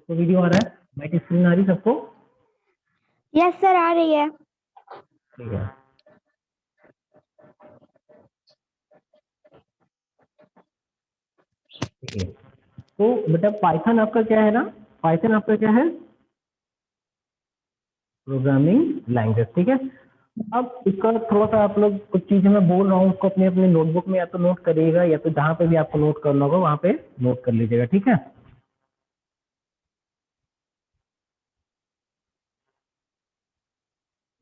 सबको वीडियो आ रहा है, माइक स्क्रीन आ रही सबको? यस सर, आ रही है। ठीक है। ठीक है, तो बेटा पाइथन आपका क्या है ना, पाइथन आपका क्या है? Programming language. ठीक है, अब इसका थोड़ा सा आप लोग कुछ चीजें मैं बोल रहा हूँ उसको अपने अपने नोटबुक में या तो नोट करिएगा या तो जहाँ पे भी आपको नोट करना होगा वहाँ पे नोट कर लीजिएगा। ठीक है,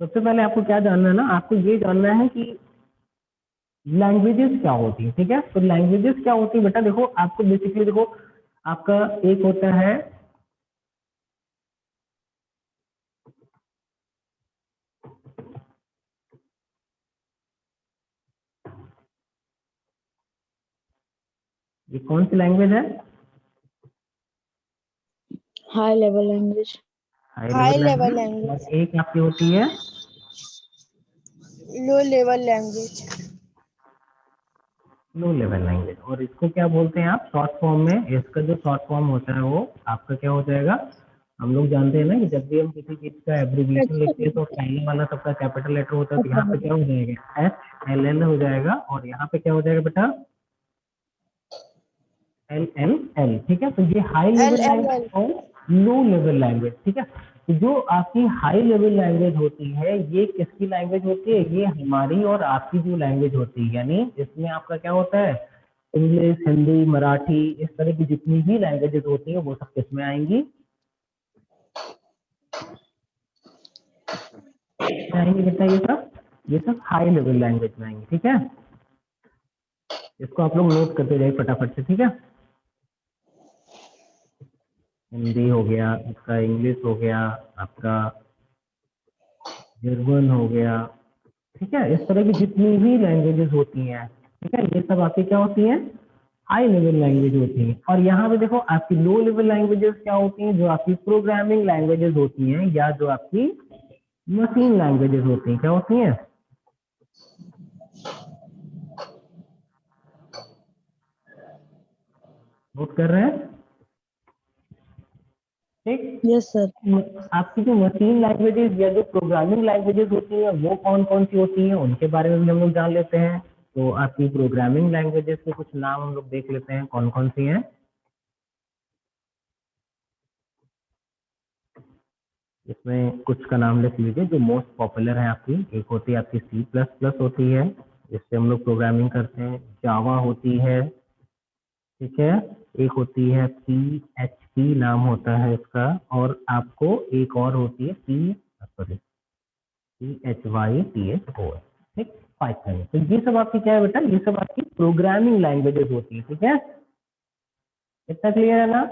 सबसे पहले आपको क्या जानना है ना, आपको ये जानना है कि लैंग्वेजेस क्या होती है। ठीक है, तो लैंग्वेजेस क्या होती है बेटा, देखो आपको बेसिकली देखो, आपका एक होता है ये कौन सी लैंग्वेज है? High level language. High level language. और एक आपकी होती है low level language. Low level language. और इसको क्या बोलते हैं आप शॉर्ट फॉर्म में? इसका जो शॉर्ट फॉर्म होता है वो आपका क्या हो जाएगा? हम लोग जानते हैं ना कि जब भी हम किसी चीज का एब्रीविएशन लिखते हैं तो पहले वाला सबका कैपिटल लेटर होता है, तो यहाँ पे क्या हो जाएगा? HLL हो जाएगा। और यहाँ पे क्या हो जाएगा बेटा? LLL। ठीक है, तो ये हाई लेवल लैंग्वेज और लो लेवल लैंग्वेज। ठीक है, तो जो आपकी हाई लेवल लैंग्वेज होती है ये किसकी लैंग्वेज होती है? ये हमारी और आपकी जो लैंग्वेज होती है, यानी इसमें आपका क्या होता है? इंग्लिश, हिंदी, मराठी, इस तरह की जितनी भी लैंग्वेजेस होती है वो सब किसमें आएंगी? आएंगे बेटा ये सब हाई लेवल लैंग्वेज में आएंगे। ठीक है, इसको आप लोग नोट करते जाइए फटाफट से। ठीक है, हिंदी हो गया आपका, इंग्लिश हो गया आपका, जर्मन हो गया। ठीक है, इस तरह की जितनी भी लैंग्वेजेस होती हैं, ठीक है, ये सब आपकी क्या होती हैं? हाई लेवल लैंग्वेज होती हैं। और यहाँ पे देखो आपकी लो लेवल लैंग्वेजेस क्या होती हैं? जो आपकी प्रोग्रामिंग लैंग्वेजेस होती हैं या जो आपकी मशीन लैंग्वेजेस होती हैं। क्या होती हैं? नोट कर रहे हैं? ठीक, यस सर। आपकी जो मशीन लैंग्वेजेस या जो प्रोग्रामिंग लैंग्वेजेस होती हैं वो कौन कौन सी होती हैं उनके बारे में भी हम लोग जान लेते हैं। तो आपकी प्रोग्रामिंग लैंग्वेजेस के कुछ नाम हम लोग देख लेते हैं कौन कौन सी हैं। इसमें कुछ का नाम लिख लीजिए जो मोस्ट पॉपुलर है आपकी। एक होती है आपकी C++ होती है, जिससे हम लोग प्रोग्रामिंग करते हैं। जावा होती है, ठीक है। एक होती है PHP नाम होता है इसका। और आपको एक और होती है PHYTHO, ठीक, पाइथन। तो ये सब आपकी क्या है बेटा? ये सब आपकी प्रोग्रामिंग लैंग्वेजेस होती है। ठीक है, इतना क्लियर है ना?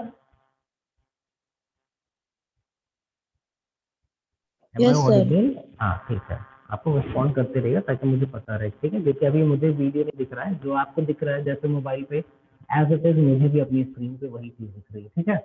Yes sir. हाँ ठीक है, आपको रिस्पॉन्ड करते रहिएगा ताकि मुझे पता रहे। ठीक है, देखिए अभी मुझे वीडियो में दिख रहा है, जो आपको दिख रहा है जैसे मोबाइल पे एज इट इज मुझे भी अपनी स्क्रीन पे वही चीज दिख रही है। ठीक है,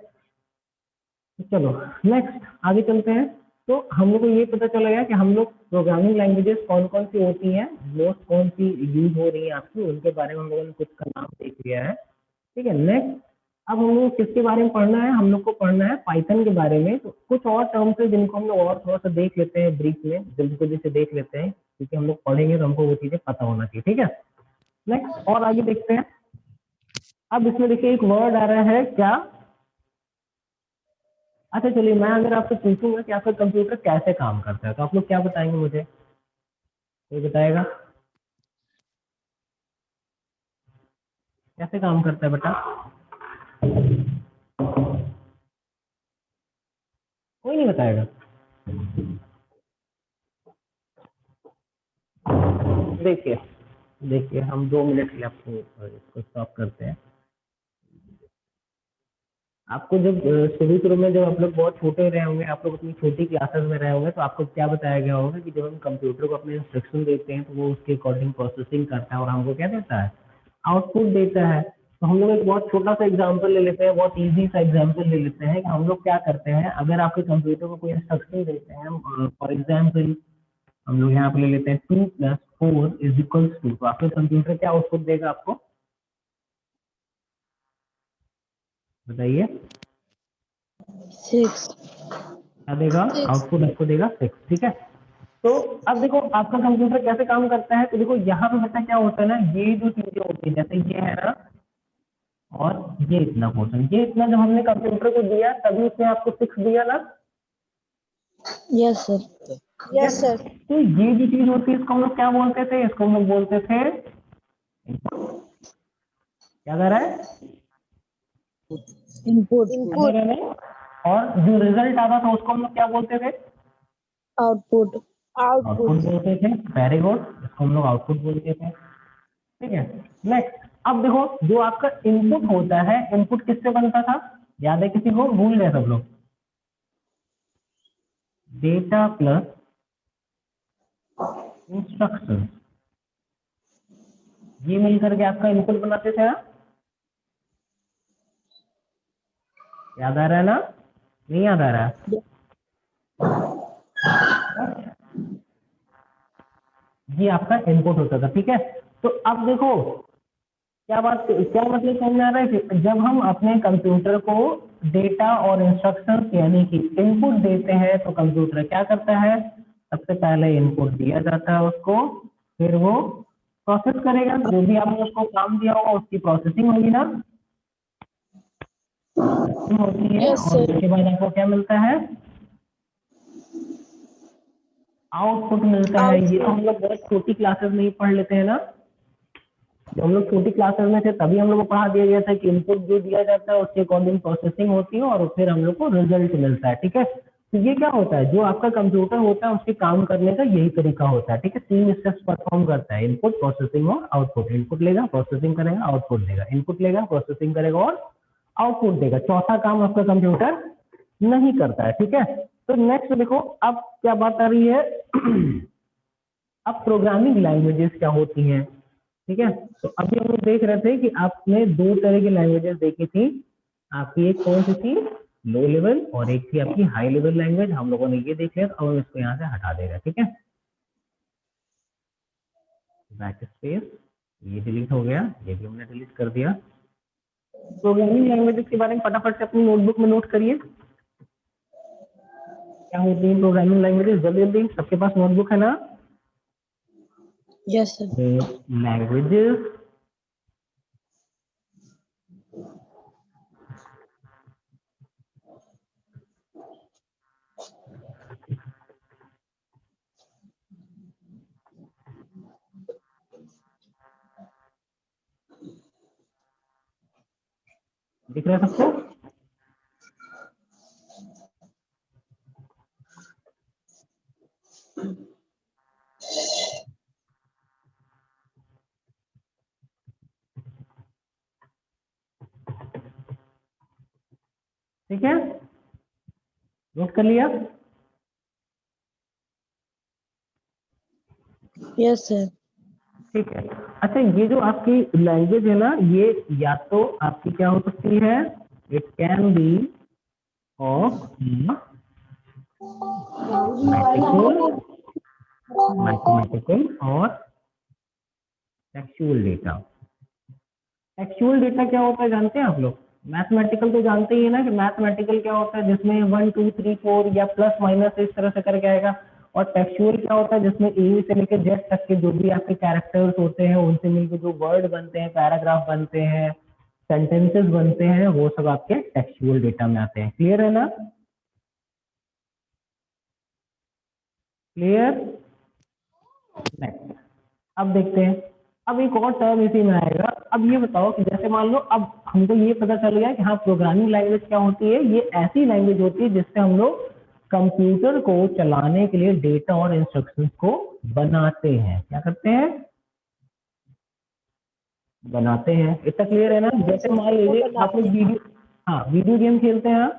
तो चलो नेक्स्ट आगे चलते हैं। तो हम लोग को ये पता चला गया कि हम लोग प्रोग्रामिंग लैंग्वेजेस कौन कौन सी होती हैं, मोस्ट कौन सी यूज हो रही है आपकी, उनके बारे में हम लोगों ने कुछ का नाम देख लिया है। ठीक है, नेक्स्ट अब हम लोग किसके बारे में पढ़ना है? हम लोग को पढ़ना है पाइथन के बारे में। तो कुछ और टर्म्स है जिनको हम लोग और थोड़ा सा देख लेते हैं ब्रीफ में, जल्दी जल्दी से देख लेते हैं, क्योंकि हम लोग पढ़ेंगे तो हमको वो चीजें पता होना चाहिए। ठीक है, नेक्स्ट और आगे देखते हैं। अब इसमें देखिए एक वर्ड आ रहा है क्या? अच्छा चलिए, मैं अगर आपसे पूछूंगा कि आपका कंप्यूटर कैसे काम करता है तो आप लोग क्या बताएंगे मुझे? कोई बताएगा कैसे काम करता है बेटा? कोई नहीं बताएगा? देखिए देखिए हम 2 मिनट के लिए आपको इसको स्टॉप करते हैं। आपको जब शुरू शुरू में जब आप लोग बहुत छोटे रहे होंगे, आप लोग अपनी छोटी क्लासेस में रहे होंगे, तो आपको क्या बताया गया होगा कि जब हम कंप्यूटर को अपने इंस्ट्रक्शन देते हैं तो वो उसके अकॉर्डिंग प्रोसेसिंग करता है और हमको क्या देता है? आउटपुट देता है। तो हम लोग एक बहुत छोटा सा एग्जाम्पल ले लेते हैं, बहुत ईजी सा एग्जाम्पल ले लेते हैं कि हम लोग क्या करते हैं अगर आपके कंप्यूटर को कोई इंस्ट्रक्शन देते हैं। फॉर एग्जाम्पल हम लोग यहाँ पे ले लेते हैं 2+4 = 2, तो आपके कंप्यूटर क्या आउटपुट देगा आपको? बताइए। 6. क्या देगा? Six. आउटपुट आपको देगा 6, ठीक है। तो अब देखो आपका कंप्यूटर कैसे काम करता है, तो देखो यहाँ पे बता क्या होता है ना, ये जो चीजें होती है जैसे ये है ना, और ये इतना पोर्शन, ये इतना जब हमने कंप्यूटर को दिया तभी उसने आपको 6 दिया ना। Yes, sir. ठीक है, तो ये जो चीज होती है इसको हम लोग क्या बोलते थे, इसको हम लोग बोलते थे क्या कर रहा है, Input. क्या कर रहा है, और जो रिजल्ट आता था उसको हम लोग क्या बोलते थे, Output. आउटपुट बोलते थे। वेरी गुड, इसको हम लोग आउटपुट बोलते थे, ठीक है। नेक्स्ट, अब देखो जो आपका इनपुट होता है, इनपुट किससे बनता था, याद है किसी को, भूल गए सब लोग, डेटा प्लस इंस्ट्रक्शन, ये मिलकर के आपका इनपुट बनाते थे ना, याद आ रहा है ना, नहीं याद आ रहा है? ये आपका इनपुट होता था, ठीक है। तो अब देखो क्या बात, क्या मतलब समझ में आ रहा है कि जब हम अपने कंप्यूटर को डेटा और इंस्ट्रक्शंस यानी कि इनपुट देते हैं तो कंप्यूटर क्या करता है, सबसे पहले इनपुट दिया जाता है उसको, फिर वो प्रोसेस करेगा, जो भी आपने उसको काम दिया होगा उसकी प्रोसेसिंग होगी ना, होती है, Yes, और sir. उसके बाद आपको क्या मिलता है, आउटपुट मिलता है। ये तो हम लोग बहुत छोटी क्लासेस में ही पढ़ लेते हैं ना, जब हम लोग छोटी क्लासेस में थे तभी हम लोग को पढ़ा दिया गया था कि इनपुट जो दिया जाता है उसके अकॉर्डिंग प्रोसेसिंग होती है और फिर हम लोग को रिजल्ट मिलता है, ठीक है। तो ये क्या होता है, जो आपका कंप्यूटर होता है उसके काम करने का यही तरीका होता है, ठीक है। 3 स्टेप्स परफॉर्म करता है, इनपुट, प्रोसेसिंग और आउटपुट। इनपुट लेगा, प्रोसेसिंग करेगा, आउटपुट देगा, इनपुट लेगा, प्रोसेसिंग करेगा और आउटपुट देगा। चौथा काम आपका कंप्यूटर नहीं करता है, ठीक है। तो नेक्स्ट देखो अब क्या बात आ रही है अब प्रोग्रामिंग लैंग्वेजेस क्या होती हैं, ठीक है। तो अभी हम लोग देख रहे थे कि आपने 2 तरह की लैंग्वेजेस देखी थी, आपकी एक कौन सी थी, लो लेवल, और एक थी आपकी हाई लेवल लैंग्वेज। हम लोगों ने ये देख लिया, अब हम इसको यहाँ से हटा देगा, ठीक है। बैक स्पेस, ये डिलीट हो गया, ये भी हमने डिलीट कर दिया। प्रोग्रामिंग लैंग्वेजेस के बारे में फटाफट से अपनी नोटबुक में नोट करिए, क्या होती है प्रोग्रामिंग लैंग्वेजेस, जल्दी जल्दी, सबके पास नोटबुक है ना। Yes, sir. लैंग्वेजेस, दिख रहा है सबको? ठीक है, नोट कर लिया? Yes, sir. ठीक है। अच्छा, ये जो आपकी लैंग्वेज है ना, ये या तो आपकी क्या हो सकती है, it can be of mathematical और टेक्सचुअल डेटा। टेक्सचुअल डेटा क्या होता है जानते हैं आप लोग? मैथमेटिकल तो जानते ही है ना कि मैथमेटिकल क्या होता है, जिसमें 1 2 3 4 या प्लस माइनस इस तरह से करके आएगा। और टेक्सचुअल क्या होता है, जिसमें ए से लेकर जेड तक के जो भी आपके कैरेक्टर्स होते हैं उनसे मिलकर जो वर्ड बनते हैं, पैराग्राफ बनते हैं, सेंटेंसेस बनते हैं, वो सब आपके टेक्सचुअल डेटा में आते हैं। क्लियर है ना? क्लियर? नेक्स्ट, अब देखते हैं, अब एक और टर्म इसी में आएगा। अब ये बताओ कि जैसे मान लो अब हमको ये पता चल गया कि हाँ प्रोग्रामिंग लैंग्वेज क्या होती है, ये ऐसी लैंग्वेज होती है जिससे हम लोग कंप्यूटर को चलाने के लिए डेटा और इंस्ट्रक्शंस को बनाते हैं। क्या करते हैं? बनाते हैं। इतना क्लियर है ना? जैसे मान लीजिए आप लोग वीडियो, हाँ वीडियो गेम खेलते हैं।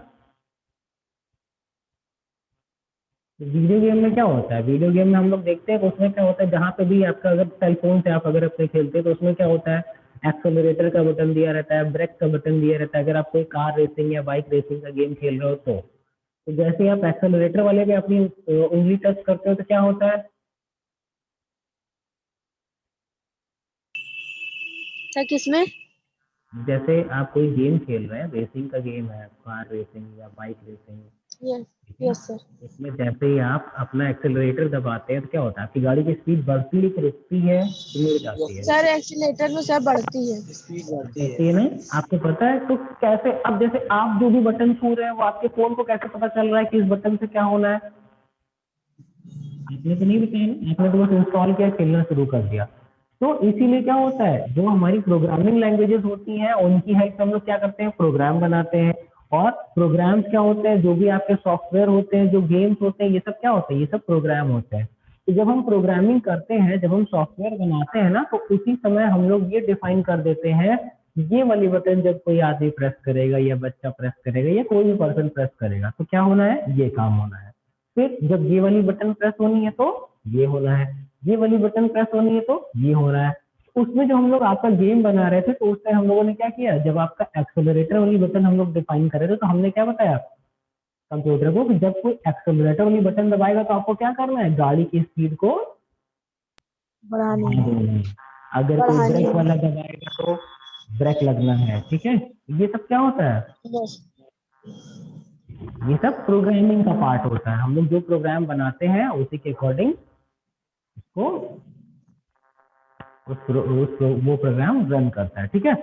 वीडियो गेम में क्या होता है, वीडियो गेम में हम लोग देखते हैं तो उसमें क्या होता है, जहाँ पे भी आपका अगर सेल फोन से आप अगर अपने खेलते हैं तो उसमें क्या होता है, एक्सेलरेटर का बटन दिया रहता है, ब्रेक का बटन दिया रहता है। अगर आप कोई कार रेसिंग या बाइक रेसिंग का गेम खेल रहे हो तो जैसे ही आप एक्सेलरेटर वाले पे अपनी उंगली टच करते हो तो क्या होता है, सर किसमें? जैसे आप कोई गेम खेल रहे हैं, रेसिंग का गेम है, कार रेसिंग या बाइक रेसिंग, Yes. ठीक है। Yes, sir. इसमें जैसे ही आप अपना एक्सेलरेटर दबाते हैं तो क्या होता है, आपकी गाड़ी की स्पीड बढ़ती है कि रुकती है कि मुड़ जाती है? सर एक्सीलेटर में सर बढ़ती है। बढ़ती है ना? आपको पता है तो कैसे, अब जैसे आप जो भी बटन छू रहे हैं वो आपके फोन को कैसे पता चल रहा है कि इस बटन से क्या होना है? आपने तो नहीं बताया ना, आपने तो बस इंस्टॉल किया, खेलना शुरू कर दिया। तो इसीलिए क्या होता है, जो हमारी प्रोग्रामिंग लैंग्वेजेस होती हैं उनकी हेल्प से हम लोग क्या करते हैं, प्रोग्राम बनाते हैं। और प्रोग्राम्स क्या होते हैं, जो भी आपके सॉफ्टवेयर होते हैं, जो गेम्स होते हैं, ये सब क्या होते हैं, ये सब प्रोग्राम होते हैं। तो जब हम प्रोग्रामिंग करते हैं, जब हम सॉफ्टवेयर बनाते हैं ना, तो उसी समय हम लोग ये डिफाइन कर देते हैं, ये वाली बटन जब कोई आदमी प्रेस करेगा या बच्चा प्रेस करेगा या कोई भी पर्सन प्रेस करेगा तो क्या होना है, ये काम होना है। फिर जब ये वाली बटन प्रेस होनी है तो ये होना है, ये वाली बटन प्रेस होनी है तो ये हो रहा है। उसमें जो हम लोग आपका गेम बना रहे थे तो उसमें हम लोगों ने क्या किया, जब आपका एक्सेलरेटर वाली बटन हम लोग डिफाइन कर रहे थे तो हमने क्या बताया कंप्यूटर को कि जब कोई एक्सेलरेटर वाली बटन दबाएगा तो आपको क्या करना है, गाड़ी की स्पीड को बढ़ानी बढ़ा है। देना है। अगर कोई बढ़ानी ब्रेक है। वाला दबाएगा तो ब्रेक लगना है, ठीक है। ये सब क्या होता है, यस। ये सब प्रोग्रामिंग का पार्ट होता है। हम लोग जो प्रोग्राम बनाते हैं उसी के अकॉर्डिंग उसको वो प्रोग्राम रन करता है, ठीक है।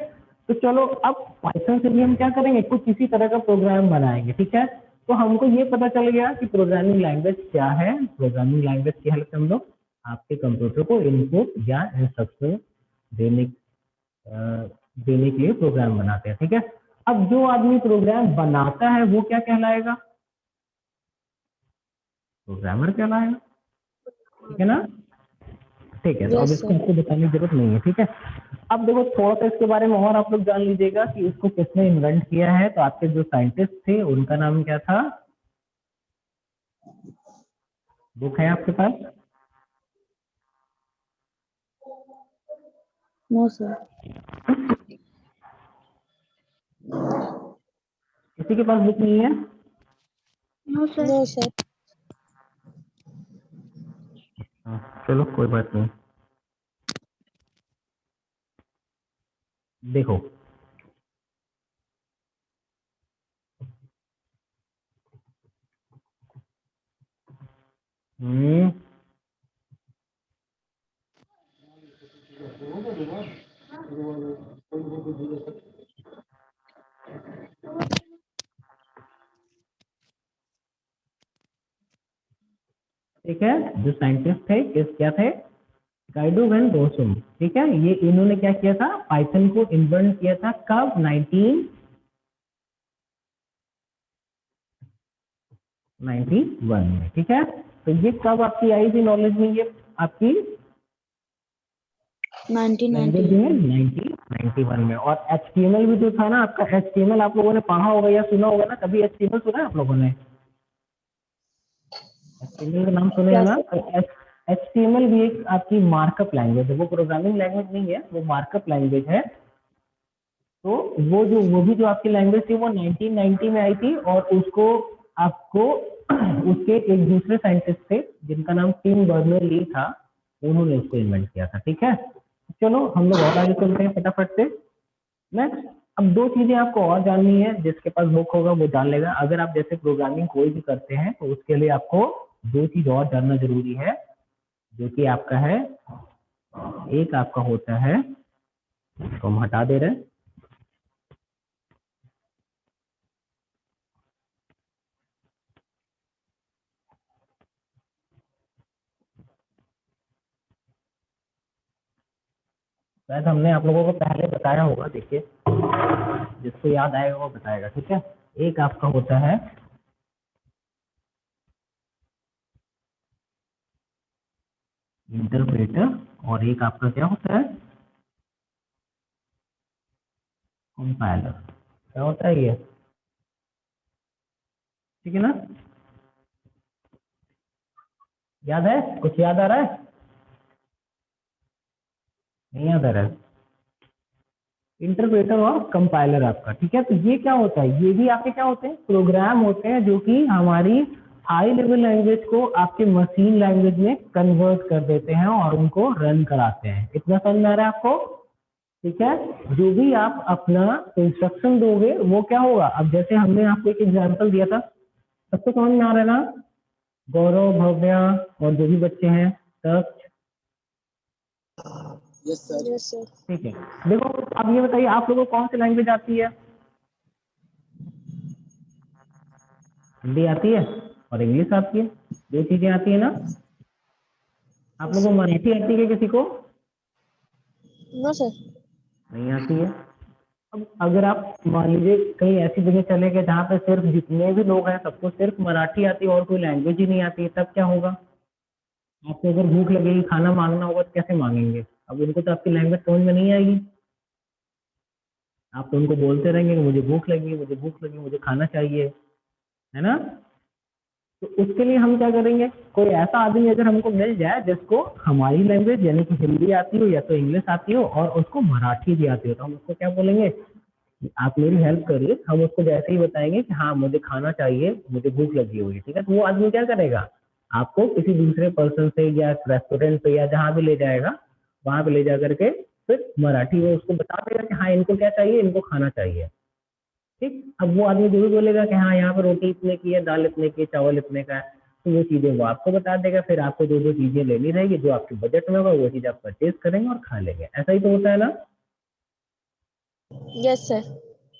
तो चलो अब पाइथन से भी हम क्या करेंगे, कुछ इसी तरह का प्रोग्राम बनाएंगे, ठीक है। तो हमको ये पता चल गया कि प्रोग्रामिंग लैंग्वेज क्या है। प्रोग्रामिंग लैंग्वेज की हेल्प से हम लोग आपके कंप्यूटर को इनपुट या इंस्ट्रक्शन देने देने के लिए प्रोग्राम बनाते हैं, ठीक है। अब जो आदमी प्रोग्राम बनाता है वो क्या कहलाएगा, प्रोग्रामर कहलाएगा, ठीक है ना। ठीक है, तो अब यस इसको सर। आपको बताने की जरूरत नहीं है, ठीक है। अब देखो थोड़ा सा इसके बारे में और आप लोग जान लीजिएगा कि इसको किसने इन्वेंट किया है। तो आपके जो साइंटिस्ट थे उनका नाम क्या था, बुक है आपके पास? No sir. किसी के पास बुक नहीं है? No sir. No sir. चलो कोई बात नहीं, देखो हम्म ठीक है, जो साइंटिस्ट थे किस क्या थे, गाइडो वैन रोसुम, ठीक है। ये इन्होंने क्या किया था, पाइथन को इन्वेंट किया था कब, 1991 में, ठीक है। तो ये कब आपकी आई थी नॉलेज में, ये आपकी लैंग्वेज 1991। है 1991 में। और HTML भी जो था ना आपका, HTML आप लोगों ने पढ़ा होगा या सुना होगा ना, कभी HTML सुना है आप लोगों ने? HTML का नाम सुने हैं क्या ना? सर? तो HTML भी एक आपकी मार्कअप लैंग्वेज है, वो प्रोग्रामिंग लैंग्वेज नहीं है, वो मार्कअप लैंग्वेज है। तो वो भी जो आपकी लैंग्वेज थी वो 1990 में आई थी। और उसको आपको उसके एक दूसरे साइंटिस्ट थे जिनका नाम टिम बर्नर ली था, उन्होंने उसको इन्वेंट किया था, ठीक है। चलो हम लोग और आगे चलते हैं फटाफट से। नेक्स्ट, अब दो चीजें आपको और जाननी है, जिसके पास बुक होगा वो जान लेगा। अगर आप जैसे प्रोग्रामिंग कोई भी करते हैं तो उसके लिए आपको दो चीज और जानना जरूरी है, जो कि आपका है, एक आपका होता है, तो हम हटा दे रहे हैं, शायद हमने आप लोगों को पहले बताया होगा, देखिए जिसको याद आएगा वो बताएगा, ठीक है। एक आपका होता है इंटरप्रेटर और एक आपका क्या होता है, कंपाइलर। क्या होता है ये, ठीक है ना, याद है, कुछ याद आ रहा है, नहीं याद आ रहा है? इंटरप्रेटर और कंपाइलर आपका, ठीक है। तो ये क्या होता है, ये भी आपके क्या होते हैं, प्रोग्राम होते हैं जो कि हमारी हाई लेवल लैंग्वेज को आपके मशीन लैंग्वेज में कन्वर्ट कर देते हैं और उनको रन कराते हैं। इतना समझ में आ रहा है आपको, ठीक है, जो भी आप अपना इंस्ट्रक्शन दोगे वो क्या होगा। अब जैसे हमने आपको एक एग्जांपल दिया था, सबको समझ में आ रहा है ना, गौरव, भव्या और जो भी बच्चे हैं सब। Yes sir. ठीक है, देखो अब ये बताइए आप लोगों को कौन सी लैंग्वेज आती है। हिंदी आती है और इंग्लिश आती है, दो चीजें आती है ना। आप लोगों को मराठी आती है किसी को। No sir. नहीं आती है। अब अगर आप मान लीजिए कहीं ऐसी जगह चले गए जहाँ पे सिर्फ जितने भी लोग हैं सबको सिर्फ मराठी आती है और कोई लैंग्वेज ही नहीं आती है, तब क्या होगा। आपको अगर भूख लगेगी, खाना मांगना होगा तो कैसे मांगेंगे। अब उनको तो आपकी लैंग्वेज समझ में नहीं आएगी। आप तो उनको बोलते रहेंगे कि मुझे भूख लगी, मुझे भूख लगी, मुझे खाना चाहिए, है ना। तो उसके लिए हम क्या करेंगे, कोई ऐसा आदमी अगर हमको मिल जाए जिसको हमारी लैंग्वेज यानी कि हिंदी आती हो या तो इंग्लिश आती हो और उसको मराठी भी आती हो, तो हम उसको क्या बोलेंगे, आप मेरी हेल्प करिए। हम उसको जैसे ही बताएंगे कि हाँ मुझे खाना चाहिए, मुझे भूख लगी हुई है, ठीक है, तो वो आदमी क्या करेगा, आपको किसी दूसरे पर्सन से या रेस्टोरेंट पे या जहाँ भी ले जाएगा वहां पे ले जा करके फिर मराठी में उसको बता देगा कि हाँ इनको क्या चाहिए, इनको खाना चाहिए। ठीक, अब वो आदमी जो भी बोलेगा कि हाँ यहाँ पर रोटी इतने की है, दाल इतने की है, चावल इतने का है, तो वो चीजें वो आपको बता देगा। फिर आपको जो जो चीजें लेनी रहेगी जो आपके बजट में होगा वो चीज आप परचेज करेंगे और खा लेंगे। ऐसा ही तो होता है ना। Yes sir.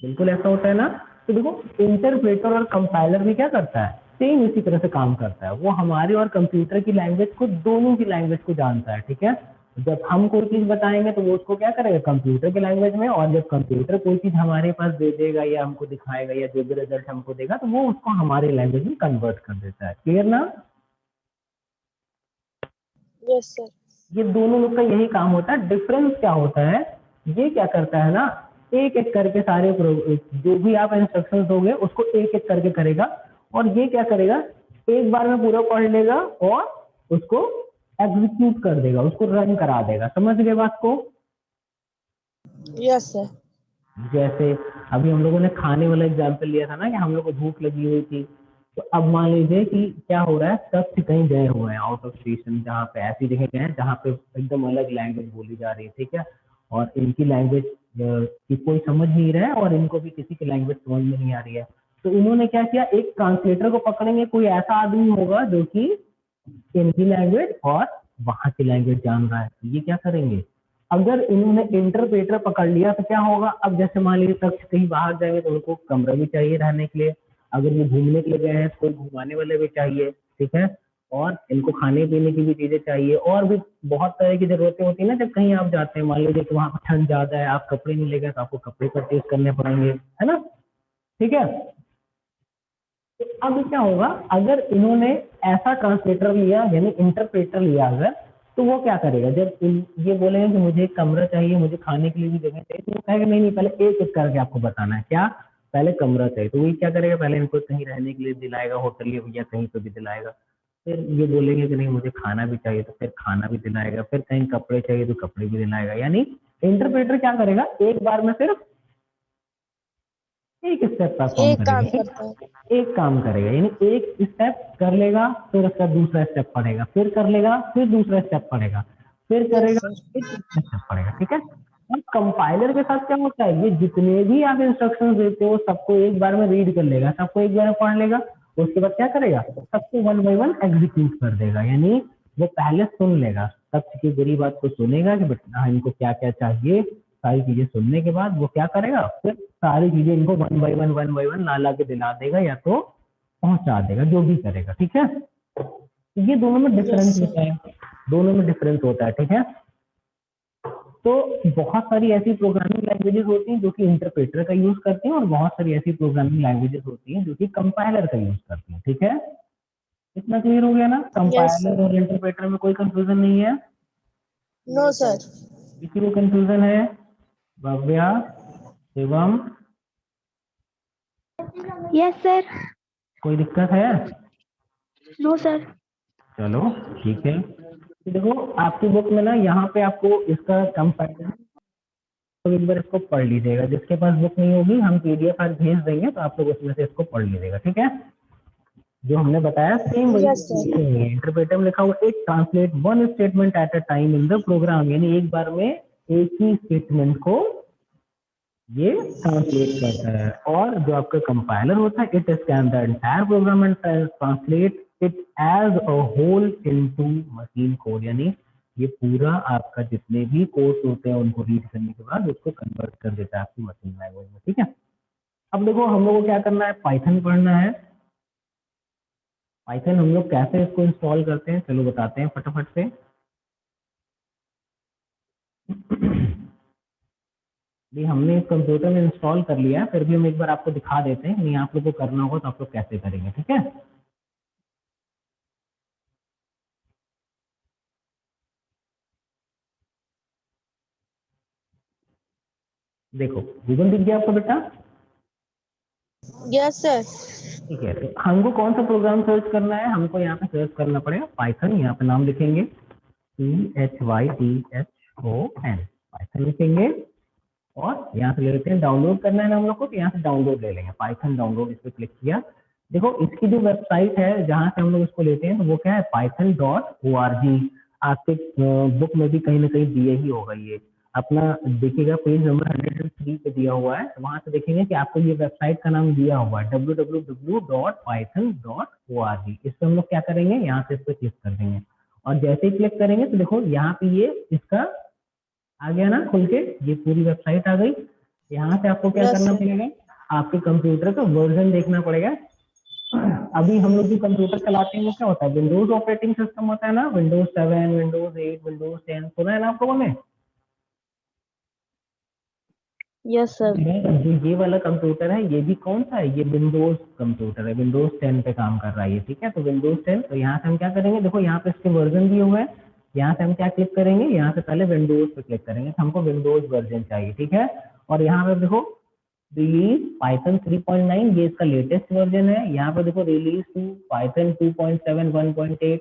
बिल्कुल ऐसा होता है ना। तो देखो इंटरप्रेटर और कंपाइलर भी क्या करता है, सेम इसी तरह से काम करता है। वो हमारे और कंप्यूटर की लैंग्वेज को, दोनों की लैंग्वेज को जानता है। ठीक है, जब हम कोई चीज बताएंगे तो वो उसको क्या करेगा, कंप्यूटर की लैंग्वेज में, और जब कंप्यूटर कोई चीज हमारे पास दे देगा या हमको दिखाएगा या जो भी रिजल्ट हमको देगा तो वो उसको हमारी लैंग्वेज में कन्वर्ट कर देता है। क्लियर ना। Yes sir. ये दोनों लोग का यही काम होता है। डिफरेंस क्या होता है, ये क्या करता है ना, एक एक करके सारे जो भी आप इंस्ट्रक्शंस दोगे उसको एक एक करके करेगा, और ये क्या करेगा, एक बार में पूरा पढ़ लेगा और उसको एग्जीक्यूट कर देगा, उसको रन करा देगा। समझ गए बात को। Yes sir. जैसे अभी हम लोगों ने खाने वाला एग्जाम्पल लिया था ना कि हम लोग को भूख लगी हुई थी, तो अब मान लीजिए कि क्या हो रहा है, सब कहीं गए हुए हैं आउट ऑफ स्टेशन, जहाँ पे ऐसी जगह गए हैं जहाँ पे एकदम अलग लैंग्वेज बोली जा रही है। ठीक है, और इनकी लैंग्वेज की कोई समझ नहीं रहा है और इनको भी किसी की लैंग्वेज समझ में नहीं आ रही है। तो इन्होंने क्या किया, एक ट्रांसलेटर को पकड़ेंगे, कोई ऐसा आदमी होगा जो कि इनकी लैंग्वेज और वहां की लैंग्वेज जान रहा है। ये क्या करेंगे, अगर इन्होंने इंटरप्रेटर पकड़ लिया तो क्या होगा, अब जैसे मान लीजिए शख्स कहीं बाहर जाएंगे तो उनको कमरा भी चाहिए रहने के लिए, अगर वो घूमने के लिए गए हैं तो कोई घुमाने वाले भी चाहिए। ठीक है, और इनको खाने पीने की भी चीजें चाहिए और भी बहुत तरह की जरूरतें होती है ना। जब कहीं आप जाते हैं, मान लीजिए कि वहां पर ठंड ज्यादा है, आप कपड़े नहीं ले गए तो आपको कपड़े परचेज करने पड़ेंगे, है ना। ठीक है, तो अब क्या होगा, अगर इन्होंने ऐसा ट्रांसलेटर लिया यानी इंटरप्रेटर लिया अगर, तो वो क्या करेगा, जब ये बोलेंगे कि मुझे एक कमरा चाहिए, मुझे खाने के लिए भी जगह चाहिए, तो वो कहेगा नहीं नहीं पहले एक एक करके आपको बताना है क्या, पहले कमरा चाहिए। तो वही क्या करेगा, पहले इनको कहीं रहने के लिए दिलाएगा, होटल या कहीं पे भी दिलाएगा। फिर ये बोलेंगे कि नहीं मुझे खाना भी चाहिए, तो फिर खाना भी दिलाएगा। फिर कहीं कपड़े चाहिए तो कपड़े भी दिलाएगा। यानी इंटरप्रेटर क्या करेगा, एक बार में सिर्फ एक स्टेप परफॉर्म एक काम करेगा। करता है। एक काम करेगा, यानी एक स्टेप कर लेगा, फिर उसका दूसरा स्टेप पढ़ेगा, फिर कर लेगा, फिर दूसरा स्टेप पढ़ेगा, फिर यस करेगा, सर। फिर तीसरा स्टेप पढ़ेगा। ठीक है, अब कंपाइलर के साथ क्या होता है, ये जितने भी आप इंस्ट्रक्शन देते हो सबको एक बार में रीड कर लेगा, सबको एक बार में पढ़ लेगा, उसके बाद क्या करेगा, सबको वन बाई वन एग्जीक्यूट कर देगा। यानी वो पहले सुन लेगा, सबकी बुरी बात को सुनेगा कि बेटा इनको क्या क्या चाहिए, सारी चीजें सुनने के बाद वो क्या करेगा, फिर सारी चीजें इनको वन बाई वन ला ला के दिला देगा या तो पहुंचा देगा, जो भी करेगा। ठीक है, तो ये दोनों में यस डिफरेंस होता सर। है, दोनों में डिफरेंस होता है। ठीक है, तो बहुत सारी ऐसी प्रोग्रामिंग लैंग्वेजेस होती हैं जो कि इंटरप्रेटर का यूज करती हैं, और बहुत सारी ऐसी प्रोग्रामिंग लैंग्वेजेस होती हैं जो कि कंपाइलर का यूज करती हैं। ठीक है, इतना क्लियर हो गया ना, यस कंपाइलर सर। और इंटरप्रेटर में कोई कंफ्यूजन नहीं है। No sir. किसी को कंफ्यूजन है, भव्या, शिवम, यस सर। कोई दिक्कत है। No sir. चलो ठीक है, तो देखो आपकी बुक में ना यहाँ पे आपको इसका कंपैरिजन, तो एक बार इसको पढ़ लीजिएगा। जिसके पास बुक नहीं होगी हम पीडीएफ आज भेज देंगे, तो आप लोग उसमें से इसको पढ़ लीजिएगा। ठीक है, जो हमने बताया सेम वही यस सर। इंटरप्रेटर में लिखा हुआ, एक translate one statement at a time in the program, यानी एक बार में एक ही स्टेटमेंट को ये ट्रांसलेट करता है, और जो आपका कंपाइलर होता है it scan the entire program and translate it as a whole into machine code, यानी ये पूरा आपका जितने भी कोड्स होते हैं उनको रीड करने के बाद उसको कन्वर्ट कर देता है आपकी मशीन लैंग्वेज में। ठीक है, अब देखो हम लोग को क्या करना है, पाइथन पढ़ना है। पाइथन हम लोग कैसे इसको इंस्टॉल करते हैं चलो बताते हैं फटाफट से। भी हमने इस कंप्यूटर में इंस्टॉल कर लिया है, फिर भी हम एक बार आपको दिखा देते हैं, नहीं आप लोग को करना होगा तो आप लोग कैसे करेंगे। ठीक है, देखो गूगल दिख गया आपको बेटा? Yes, sir. ठीक है, तो हमको कौन सा प्रोग्राम सर्च करना है, हमको यहाँ पे सर्च करना पड़ेगा पाइथन। यहाँ पे नाम लिखेंगे PHYTHON, पाइथन लिखेंगे, और यहाँ से ले लेते हैं डाउनलोड करना है ना हम लोग को, तो यहाँ से डाउनलोड ले लेंगे, पाइथन डाउनलोड, इस पर क्लिक किया। देखो इसकी जो वेबसाइट है जहाँ से हम लोग इसको लेते हैं तो वो क्या है, python.org। आपके बुक में भी कहीं ना कहीं दिए ही होगा, ये अपना देखिएगा पेज नंबर 103 पे दिया हुआ है, तो वहां से देखेंगे कि आपको ये वेबसाइट का नाम दिया हुआ है www.python.org। इस पे हम लोग क्या करेंगे, यहाँ से इस पे क्लिक कर देंगे, और जैसे ही क्लिक करेंगे तो देखो यहाँ पे ये इसका आ गया ना खुल के, ये पूरी वेबसाइट आ गई। यहाँ से आपको क्या Yes, करना sir. पड़ेगा, आपके कंप्यूटर का वर्जन देखना पड़ेगा। अभी हम लोग जो कंप्यूटर चलाते हैं वो क्या होता है, विंडोज ऑपरेटिंग सिस्टम होता है ना, विंडोज 7, विंडोज 8, विंडोज 10, सुना है ना आप लोगों ने? Yes, sir. जो ये वाला कंप्यूटर है ये भी कौन सा है, ये विंडोज कंप्यूटर है, विंडोज 10 पे काम कर रहा है ये। ठीक है, तो विंडोज 10, तो यहाँ से हम क्या करेंगे, देखो यहाँ पे इसके वर्जन दिए हुए हैं, यहाँ से हम क्या क्लिक करेंगे, यहाँ से पहले विंडोज पे क्लिक करेंगे, तो हमको विंडोज वर्जन चाहिए। ठीक है, और यहाँ पे देखो रिलीज पाइथन 3.9, ये इसका लेटेस्ट वर्जन है। यहाँ पे देखो रिलीज टू पाइथन 2.7 1.8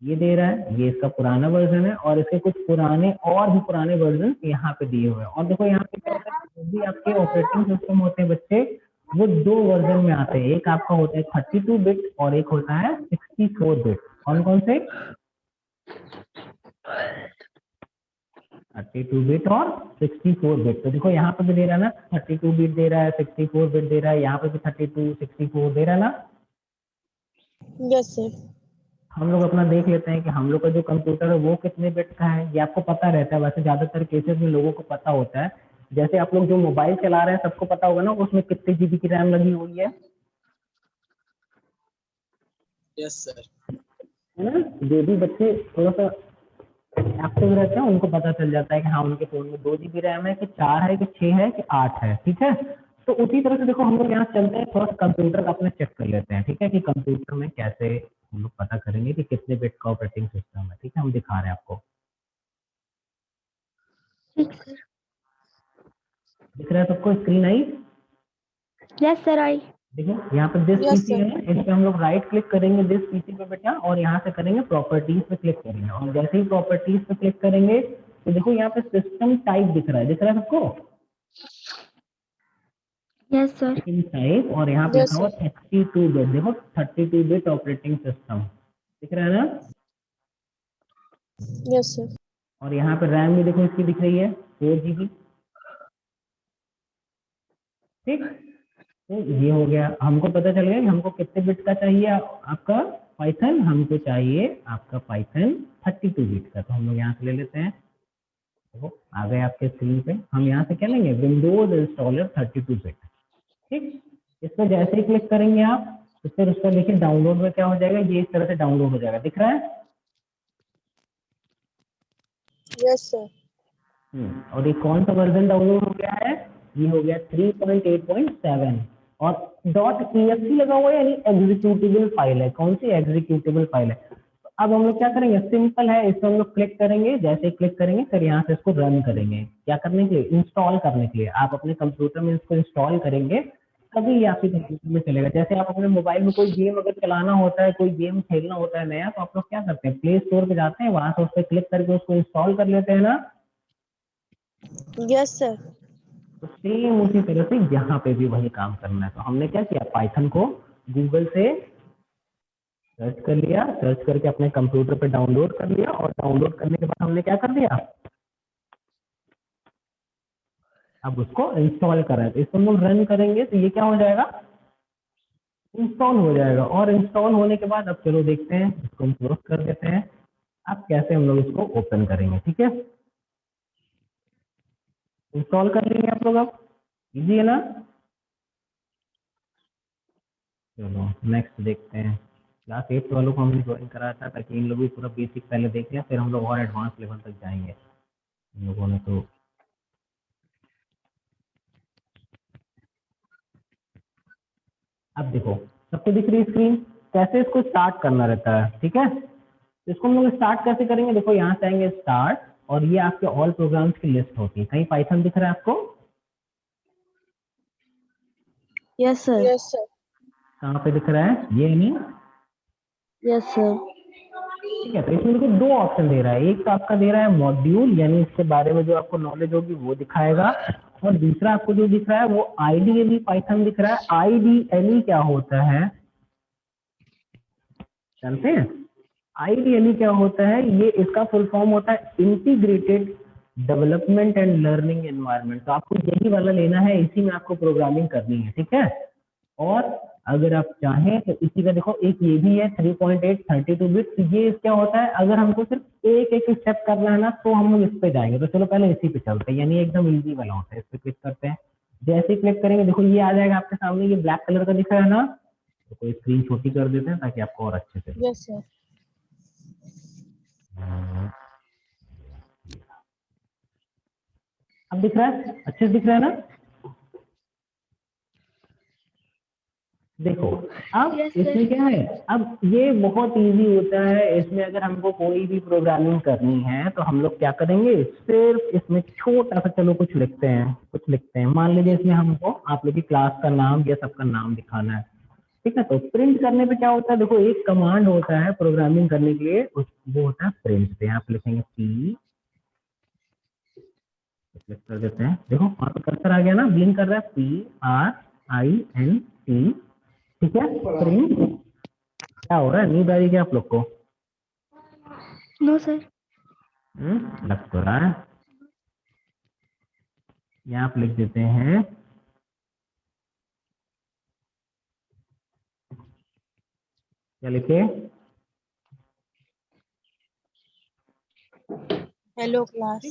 ये दे रहा है, ये इसका पुराना वर्जन है, और इसके कुछ पुराने और भी पुराने वर्जन यहाँ पे दिए हुए हैं। और देखो यहाँ पे क्या होता है, जो भी आपके ऑपरेटिंग सिस्टम होते हैं बच्चे, वो दो वर्जन में आते हैं, एक आपका होता है 32 बिट और एक होता है 64 बिट। कौन कौन से? 32 बिट और 64 बिट। तो देखो यहाँ पे भी दे रहा है ना, 32 बिट दे रहा है, 64 बिट दे रहा है, यहाँ पे भी 32 64 दे रहा है ना। Yes, sir. हम लोग अपना देख लेते हैं कि हम लोग का जो कंप्यूटर है वो कितने बिट का है, ये आपको पता रहता है, वैसे ज्यादातर केसेस में लोगों को पता होता है। जैसे आप लोग जो मोबाइल चला रहे हैं सबको पता होगा ना उसमें कितने जीबी की रैम लगी हुई है। Yes, sir. है ना, जो भी बच्चे थोड़ा सा एक्टिव रहते हैं उनको पता चल जाता है कि हाँ उनके फोन में 2 GB रैम है कि 4 है कि 6 है कि 8 है। ठीक है, तो उसी तरह से देखो हम लोग यहाँ चलते हैं, थोड़ा सा कंप्यूटर का अपने चेक कर लेते हैं। ठीक है, कि कंप्यूटर में कैसे हम लोग पता करेंगे कि कितने बिट का ऑपरेटिंग सिस्टम है। ठीक है, हम दिखा रहे हैं आपको, ठीक सर। दिख रहा है सबको, screen I? Yes, sir. I. देखो यहाँ पे दिस Yes, पीसी sir. है, इस पे हम लोग राइट क्लिक करेंगे दिस पीसी पे बेटा, और यहाँ से करेंगे प्रॉपर्टीज पे क्लिक करेंगे, और जैसे ही प्रॉपर्टीज पे क्लिक करेंगे तो देखो यहाँ पे सिस्टम टाइप दिख रहा है, दिख रहा है सबको? Yes, sir. सिस्टम टाइप, और यहाँ पे Yes, लिखा हुआ sir. 32 बिट, देखो 32 बिट ऑपरेटिंग सिस्टम दिख रहा है ना। Yes, sir. और यहाँ पे रैम भी देखो इसकी दिख रही है 4 GB। ठीक, तो ये हो गया, हमको पता चल गया कि हमको कितने बिट का चाहिए आपका पाइथन, हमको चाहिए आपका पाइथन 32 बिट का। तो हम लोग यहाँ से ले लेते हैं, देखो आ गए आपके स्क्रीन पे। हम यहाँ से क्या लेंगे, विंडोज इंस्टॉलर 32 बिट। ठीक, इस पर जैसे ही क्लिक करेंगे आप तो फिर उसका देखिए डाउनलोड में क्या हो जाएगा, ये इस तरह से डाउनलोड हो जाएगा, दिख रहा है? Yes, sir. और ये कौन सा वर्जन डाउनलोड हो गया है, ये हो गया 3.8.7, और .exe लगा हुआ है, यानी एग्जीक्यूटेबल फाइल है। कौन सी एग्जीक्यूटेबल फाइल है? तो अब हम लोग क्या करेंगे, सिंपल है, इस पर हम लोग क्लिक करेंगे, जैसे क्लिक करेंगे फिर यहाँ से इसको रन करेंगे। क्या करने के लिए, इंस्टॉल करने के लिए। आप अपने कंप्यूटर में इसको इंस्टॉल करेंगे तभी ये आपके कंप्यूटर में चलेगा। जैसे आप अपने मोबाइल में कोई गेम अगर चलाना होता है, कोई गेम खेलना होता है नया, तो आप लोग क्या करते हैं, प्ले स्टोर पे जाते हैं, वहां से उस पर क्लिक करके उसको इंस्टॉल कर लेते हैं ना। Yes, sir. तो सेम उसी तरह से यहाँ पे भी वही काम करना है। तो हमने क्या किया, पाइथन को गूगल से सर्च कर लिया, सर्च करके अपने कंप्यूटर पे डाउनलोड कर लिया, और डाउनलोड करने के बाद हमने क्या कर दिया, अब उसको इंस्टॉल करा है, तो इसको हम लोग रन करेंगे तो ये क्या हो जाएगा, इंस्टॉल हो जाएगा। और इंस्टॉल होने के बाद अब चलो देखते हैं, इसको हम क्लोज कर देते हैं। अब कैसे हम लोग इसको ओपन करेंगे, ठीक है। इंस्टॉल कर लेंगे आप लोग, अब इजी है ना। चलो नेक्स्ट देखते हैं। क्लास 8 वालों को हमने ज्वाइन कराया था ताकि इन लोगों भी पूरा बेसिक पहले देख लिया, फिर हम लोग और एडवांस लेवल तक जाएंगे। इन लोगों ने तो अब देखो सबको दिख रही स्क्रीन, कैसे इसको स्टार्ट करना रहता है, ठीक है। तो इसको हम लोग स्टार्ट कैसे करेंगे, देखो यहाँ से आएंगे स्टार्ट, और ये आपके ऑल प्रोग्राम्स की लिस्ट होती है। कहीं पाइथन दिख रहा है आपको? Yes, sir. Yes, sir. कहाँ पे दिख रहा है, ये नहीं? Yes, sir. ठीक है, तो इसमें देखो दो ऑप्शन दे रहा है। एक तो आपका दे रहा है मॉड्यूल, यानी इसके बारे में जो आपको नॉलेज होगी वो दिखाएगा, और दूसरा आपको जो दिख रहा है वो आईडीएलई पाइथन दिख रहा है। आईडीएलई क्या होता है जानते हैं? आईडीएलई क्या होता है, ये इसका फुल फॉर्म होता है integrated development and learning environment. तो आपको यही वाला लेना है, इसी में आपको प्रोग्रामिंग करनी है, ठीक है। और अगर आप चाहें तो इसी का देखो एक ये भी है 3.8 32 बिट। ये क्या होता है, अगर हमको सिर्फ एक एक स्टेप करना है ना तो हम लोग इस पे जाएंगे। तो चलो पहले इसी पे चलते हैं, यानी एकदम इजी वाला होता है। इस पे क्लिक करते हैं, जैसे ही क्लिक करेंगे देखो ये आ जाएगा आपके सामने, ये ब्लैक कलर का दिख रहा है ना। तो कोई स्क्रीन छोटी कर देते हैं ताकि आपको और अच्छे से Yes, sir. अब दिख रहा है, अच्छे से दिख रहा है ना। देखो अब Yes, sir. इसमें क्या है, अब ये बहुत इजी होता है। इसमें अगर हमको कोई भी प्रोग्रामिंग करनी है तो हम लोग क्या करेंगे, सिर्फ इसमें छोटा सा चलो कुछ लिखते हैं। मान लीजिए इसमें हमको आप लोग की क्लास का नाम या सबका नाम दिखाना है, ठीक है। तो प्रिंट करने पे क्या होता है, देखो एक कमांड होता है प्रोग्रामिंग करने के लिए, वो होता है प्रिंट। पे आप लिखेंगे पी, क्लिक कर देते हैं, देखो वहाँ पे कर्सर आ गया ना, ब्लिंक कर रहा है, PRINT, ठीक है। प्रिंट क्या हो रहा है, नींद आ रही है क्या आप लोग को? No, sir. लग तो रहा है। यहाँ आप लिख देते हैं क्या लिखे, Hello, class.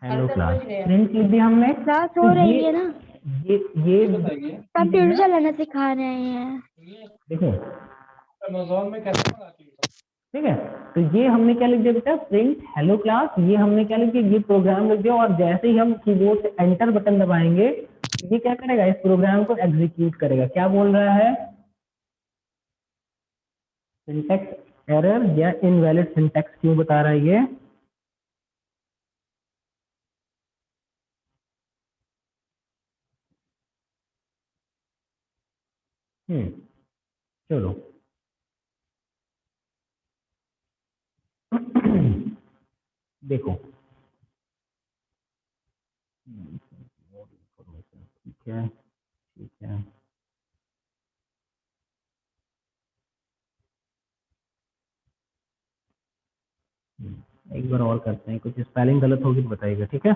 Hello class. Print लिख दिया हमने। क्लास तो हो रही है ना, ये कंप्यूटर चलाना सिखा रहे हैं। देखो अमेज़न में कैसे मंगाती हो? ठीक है। तो ये हमने क्या लिख दिया बेटा, प्रिंट हेलो क्लास। ये हमने क्या लिख दिया, ये प्रोग्राम लिख दिया। और जैसे ही हम कीबोर्ड से एंटर बटन दबाएंगे ये क्या करेगा, इस प्रोग्राम को एग्जीक्यूट करेगा। क्या बोल रहा है, सिंटैक्स एरर या इनवैलिड सिंटैक्स क्यों बता रहा है ये? चलो देखो ठीक है, ठीक है। एक बार और करते हैं, कुछ स्पेलिंग गलत होगी तो बताइएगा, ठीक है।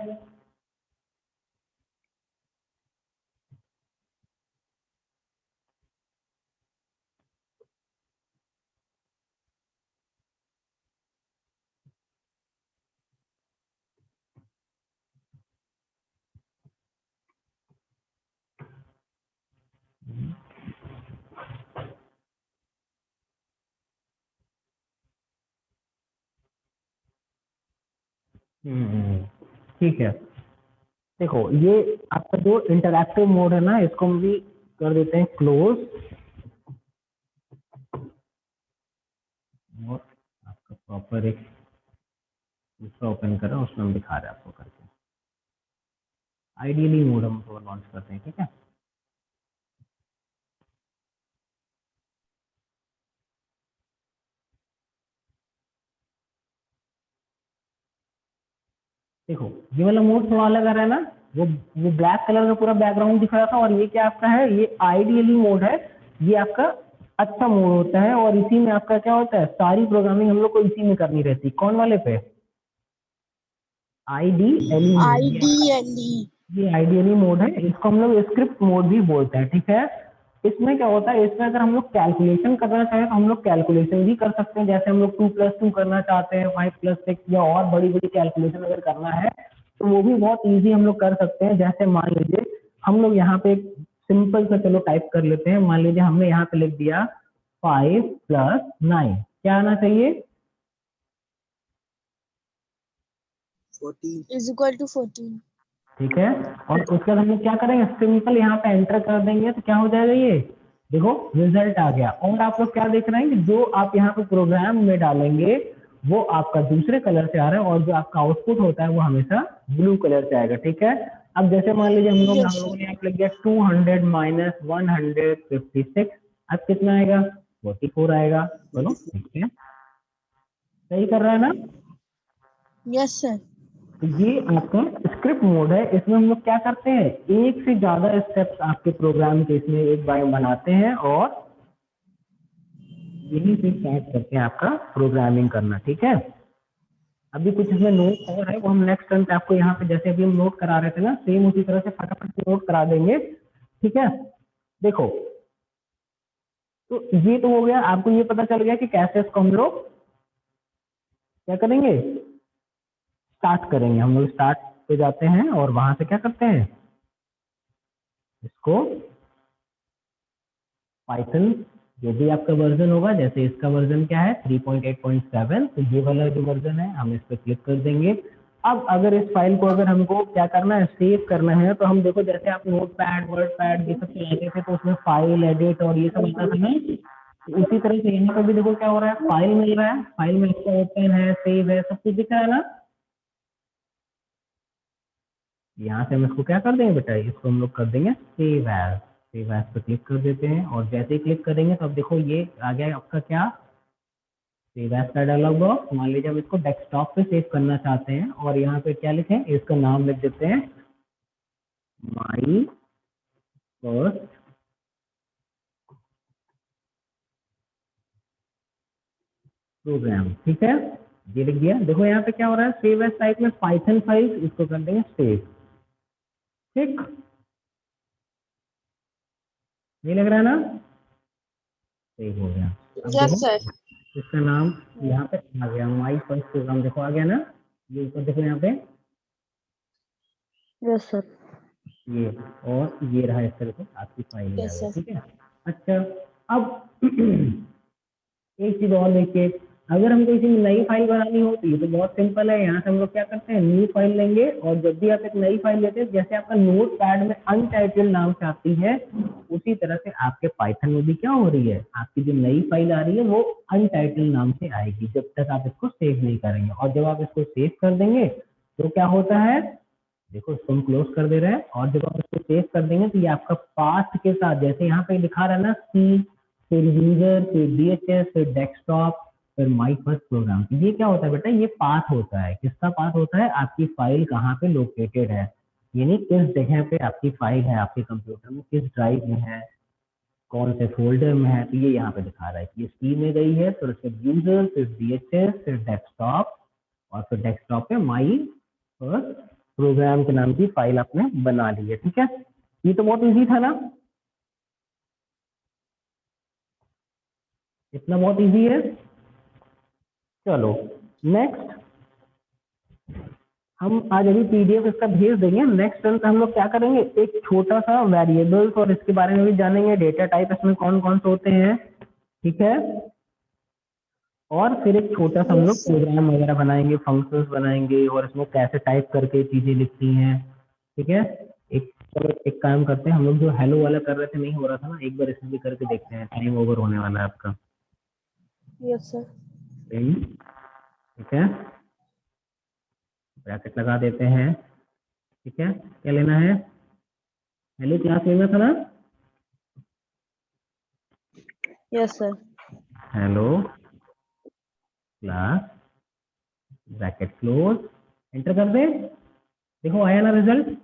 ठीक है। देखो ये आपका जो इंटरैक्टिव मोड है ना, इसको हम भी कर देते हैं क्लोज। और आपका प्रॉपर एक दूसरा ओपन करें, उसमें हम दिखा रहे हैं आपको करके। आइडियली मोड हम थोड़ा लॉन्च करते हैं, ठीक है। देखो ये वाला मोड थोड़ा अलग आ रहा है ना, वो ब्लैक कलर का पूरा बैकग्राउंड दिख रहा था, और ये क्या आपका है, ये आइडियली मोड है। ये आपका अच्छा मोड होता है, और इसी में आपका क्या होता है, सारी प्रोग्रामिंग हम लोग को इसी में करनी रहती है। कौन वाले पे? IDLE। IDLE. ये आइडियली मोड है, इसको हम लोग स्क्रिप्ट मोड भी बोलते हैं, ठीक है। इसमें क्या होता है, इसमें अगर हम लोग कैलकुलेशन करना चाहें तो हम लोग कैलकुलेशन भी कर सकते हैं, जैसे हम लोग 2+2 करना चाहते हैं, 5+6 या और बड़ी बड़ी कैलकुलेशन अगर करना है तो वो भी बहुत इजी हम लोग कर सकते हैं। जैसे मान लीजिए हम लोग यहाँ पे एक सिंपल सा चलो टाइप कर लेते हैं, मान लीजिए हमने यहाँ पे लिख दिया 5+9, क्या आना चाहिए? 14 is equal to 14। ठीक है, और उसके बाद हम लोग क्या करेंगे, सिंपल यहाँ पे एंटर कर देंगे तो क्या हो जाएगा, ये देखो रिजल्ट आ गया। और आप लोग क्या देख रहे हैं कि जो आप यहाँ पे प्रोग्राम में डालेंगे वो आपका दूसरे कलर से आ रहा है, और जो आपका आउटपुट होता है वो हमेशा ब्लू कलर से आएगा, ठीक है। अब जैसे मान लीजिए हम लोगों ने यहाँ पे लिख दिया 200 माइनस 156, अब कितना आएगा? 44 आएगा। चलो ठीक है, सही कर रहा है ना? Yes sir. तो ये आपका स्क्रिप्ट मोड है, इसमें हम लोग क्या करते हैं, एक से ज्यादा स्टेप्स आपके प्रोग्राम के इसमें एक बार बनाते हैं और यहीं से स्टार्ट करते हैं आपका प्रोग्रामिंग करना, ठीक है। अभी कुछ इसमें नोट और है, वो हम नेक्स्ट टर्न पे आपको यहाँ पे जैसे अभी हम नोट करा रहे थे ना, सेम उसी तरह से फटाफट से नोट करा देंगे, ठीक है। देखो, तो ये तो हो गया, आपको ये पता चल गया कि कैसे इसको हम लोग क्या करेंगे, स्टार्ट करेंगे। हम लोग स्टार्ट पे जाते हैं और वहां से क्या करते हैं, इसको पाइथन जो भी आपका वर्जन होगा, जैसे इसका वर्जन क्या है 3.8.7, तो ये वाला जो वर्जन है हम इस पर क्लिक कर देंगे। अब अगर इस फाइल को अगर हमको क्या करना है, सेव करना है, तो हम देखो जैसे आप नोट पैड वर्ड पैड ये सब चलाते थे तो उसमें फाइल एडिट और ये सब आता था ना, तो उसी तरह से यहाँ पर भी देखो क्या हो रहा है, फाइल मिल रहा है, फाइल में इसका ओपन है, सेव है, सब कुछ दिख रहा है ना। यहाँ से हम इसको क्या कर देंगे बेटा, इसको हम लोग कर देंगे सेव एज, सेव एज पे क्लिक कर देते हैं, और जैसे ही क्लिक करेंगे तो अब देखो ये आ गया आपका क्या, सेव एज का डायलॉग बॉक्स। मान लीजिए हम इसको डेस्कटॉप पे सेव करना चाहते हैं, और यहाँ पे क्या लिखें, इसका नाम लिख देते हैं माई फर्स्ट प्रोग्राम, ठीक है। ये लिख दिया, देखो यहाँ पे क्या हो रहा है, सेव एज टाइप में पाइथन फाइल, इसको कर देंगे सेव, ठीक, ये लग रहा है ना, सेव हो गया। अब यस देखो सर। इसका नाम यहाँ पे आ गया, माई फर्स्ट प्रोग्राम, देखो आ गया ना, ये ऊपर देखो यहाँ पे यस सर। ये, और ये रहा इस तरह से आपकी फाइल आ यस गई, सर। ठीक है। अच्छा, अब एक चीज और देखिए, अगर हमको इसी में नई फाइल बनानी हो तो ये तो बहुत सिंपल है, यहाँ से हम लोग क्या करते हैं, न्यू फाइल लेंगे, और जब भी आप एक नई फाइल लेते हैं, जैसे आपका नोट पैड में अनटाइटल नाम से आती है, उसी तरह से आपके पाइथन में भी क्या हो रही है, आपकी जो नई फाइल आ रही है वो अनटाइटल नाम से आएगी, जब तक आप इसको सेव नहीं करेंगे। और जब आप इसको सेव कर देंगे तो क्या होता है, देखो इसको हम क्लोज कर दे रहे हैं, और जब आप इसको सेव कर देंगे तो ये आपका पाथ के साथ, जैसे यहाँ पे दिखा रहा है ना, सी, फिर यूजर, फिर DHS, फिर डेस्कटॉप, फिर माई फर्स्ट प्रोग्राम, ये क्या होता है बेटा, ये पाथ होता है। किसका पाथ होता है, आपकी फाइल कहाँ पे लोकेटेड है, यानी किस जगह पे आपकी फाइल है, आपके कंप्यूटर में किस ड्राइव में है, कौन से फोल्डर में है, तो ये यहाँ पे दिखा रहा है कि ये सी में गई है, फिर उसके यूजर, फिर DHS, फिर डेस्कटॉप, और फिर डेस्कटॉप पे माई फर्स्ट प्रोग्राम के नाम की फाइल आपने बना ली है, ठीक है। ये तो बहुत इजी था ना, इतना बहुत इजी है। चलो नेक्स्ट, हम आज अभी PDF इसका भेज देंगे, नेक्स्ट टर्न पे हम लोग क्या करेंगे, एक छोटा सा वेरिएबल्स और इसके बारे में भी जानेंगे, डेटा टाइप इसमें कौन कौन से होते हैं, ठीक है। और फिर एक छोटा सा हम लोग प्रोग्राम वगैरह बनाएंगे, फंक्शंस बनाएंगे, और इसमें कैसे टाइप करके चीजें लिखती हैं, ठीक है। एक चलो एक काम करते हैं, हम लोग जो हेलो वाला कर रहे थे नहीं हो रहा था ना, एक बार इसमें भी करके देखते हैं, टाइम ओवर होने वाला है आपका, यस सर। ठीक है। ब्रैकेट लगा देते हैं, ठीक है। क्या लेना है, हेलो क्लास लेना था ना, yes sir. Hello class, bracket close, enter कर दे, देखो आया ना रिजल्ट।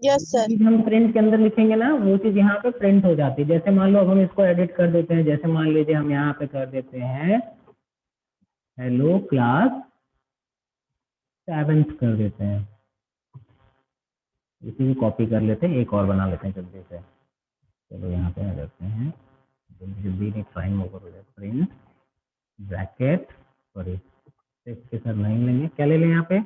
Yes sir. चीज हम प्रिंट के अंदर लिखेंगे ना, वो चीज यहाँ पे प्रिंट हो जाती है। जैसे मान लो अब हम इसको एडिट कर देते हैं, जैसे मान लीजिए हम यहाँ पे कर देते हैं हेलो क्लास 7th कर देते हैं, इसी को कॉपी कर लेते हैं, एक और बना लेते हैं जल्दी से। चलो यहाँ पे आ जाते हैं, जल्दी नहीं प्राइम ओवर हो जाए, प्रिंट ब्रैकेट, सॉरी इसके साथ नहीं लेंगे, क्या ले लें यहाँ पे